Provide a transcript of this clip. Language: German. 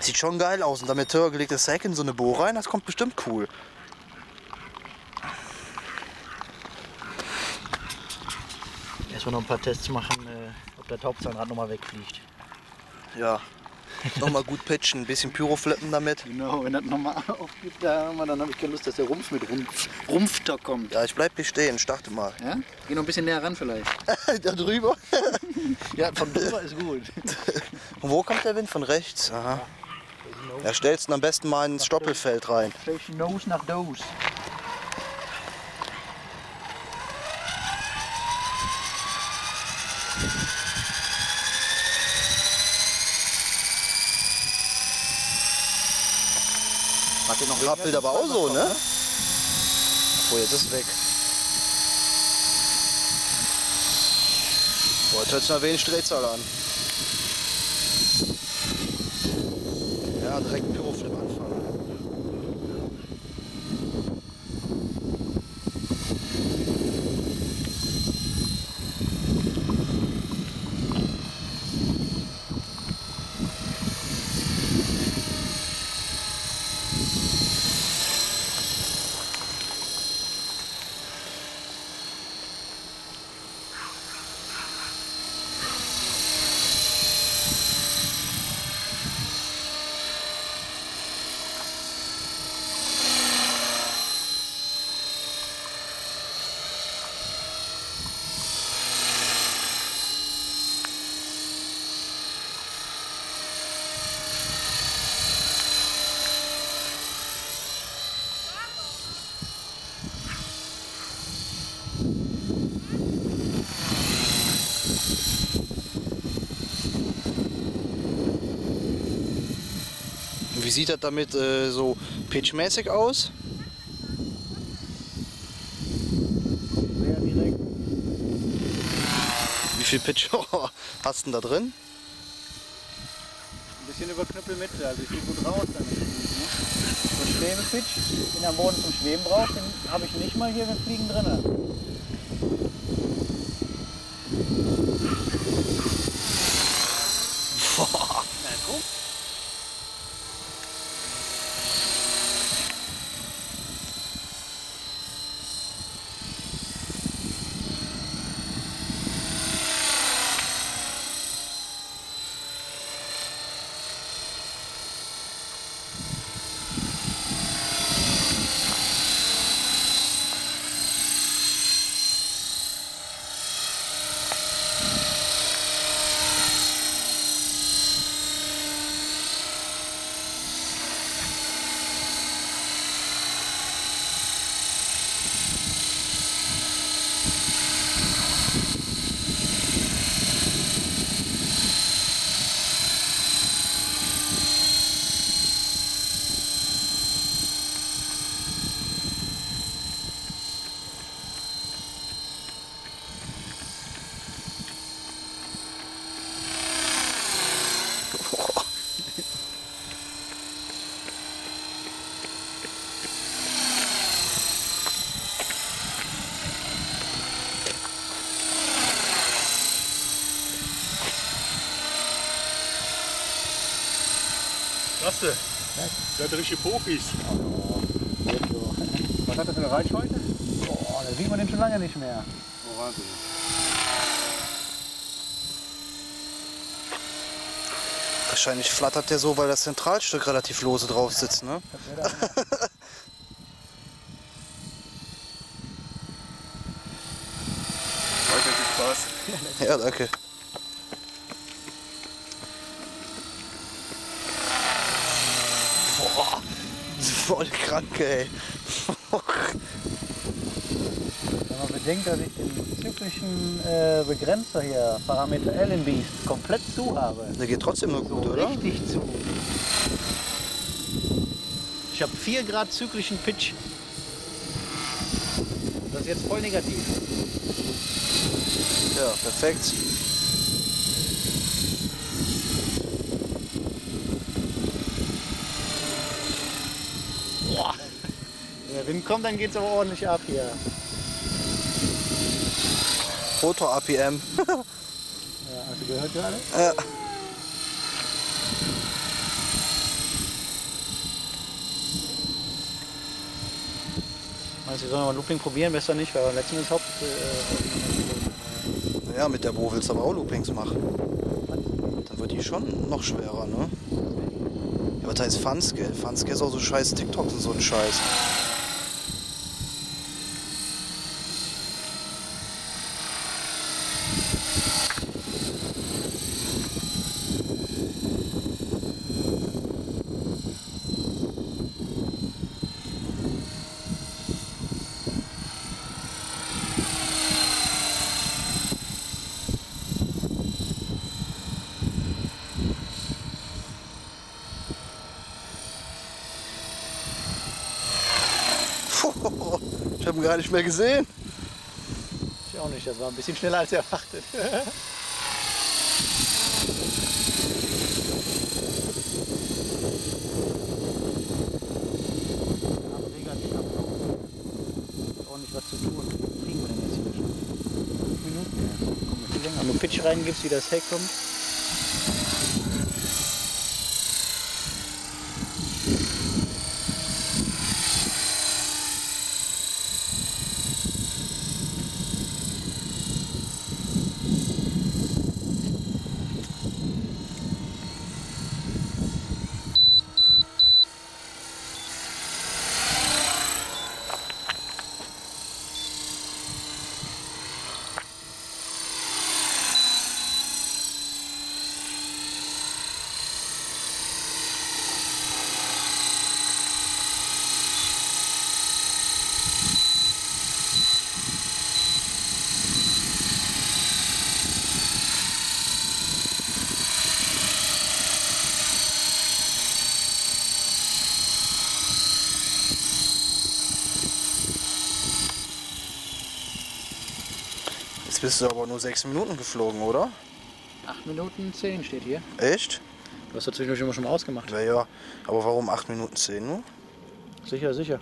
sieht schon geil aus. Und damit höhergelegtes Heck in so eine Bohr rein, das kommt bestimmt cool. Erstmal noch ein paar Tests machen, ob der Taubzahnrad nochmal wegfliegt. Ja. Nochmal gut pitchen, ein bisschen Pyro flippen damit. Genau, wenn das nochmal aufgeht, dann habe ich keine Lust, dass der Rumpf mit Rumpf da kommt. Ja, ich bleib hier stehen, starte mal. Ja? Geh noch ein bisschen näher ran vielleicht. Da drüber? Ja, von drüber ist gut. Und wo kommt der Wind? Von rechts? Aha. Ja, stellst ihn am besten mal ins Stoppelfeld rein. Stellst die Nose nach Dose. Hat den noch rappelt aber auch so, ne? Oh, jetzt ist es weg. Boah, jetzt hört sich nach wenig Drehzahl an. Ja, direkt Pyroflip anfangen. Wie sieht das damit so pitchmäßig aus? Sehr direkt. Wie viel Pitch hast du denn da drin? Ein bisschen über Knüppelmitte, also ich gehe gut raus damit. Ne? So ein Schwebepitch, den am Boden zum Schweben braucht, den habe ich nicht mal hier mit Fliegen drin. Boah. Na, guck. Klasse. Seid ihr richtige Profis. Was hat das für eine Reichweite? Boah, da sieht man den schon lange nicht mehr. Oh, Wahnsinn. Wahrscheinlich flattert der so, weil das Zentralstück relativ lose drauf sitzt, ne? Weiter viel Spaß. Ja, danke. Boah, voll krank, ey. Wenn man bedenkt, dass ich den zyklischen Begrenzer hier, Parameter Allen Beast, komplett zu habe. Der geht trotzdem noch gut, So oder? richtig zu. Ich habe 4 Grad zyklischen Pitch. Das ist jetzt voll negativ. Ja, perfekt. Boah. Wenn der Wind kommt, dann geht es aber ordentlich ab hier. Rotor APM. Ja, hast du gehört gerade? Ja. Meinst du, wir sollen mal Looping probieren? Besser nicht, weil letztens ist Haupt... Ja, mit der Bo willst du aber auch Loopings machen. Dann wird die schon noch schwerer, ne? Ja, was heißt Funske? Funske ist auch so scheiß TikTok und so ein Scheiß. Ich habe ihn gar nicht mehr gesehen. Ich auch nicht, das war ein bisschen schneller als erwartet. Ordentlich was zu tun. Kriegen wir denn jetzt hier schon? 5 Minuten? Ja. Komm, viel länger. Wenn du Pitch reingibst, wie das Heck kommt. Jetzt bist du aber nur 6 Minuten geflogen, oder? 8 Minuten 10 steht hier. Echt? Du hast ja zwischendurch immer schon mal ausgemacht. Ja, ja. Aber warum 8 Minuten 10 nur? Sicher, sicher.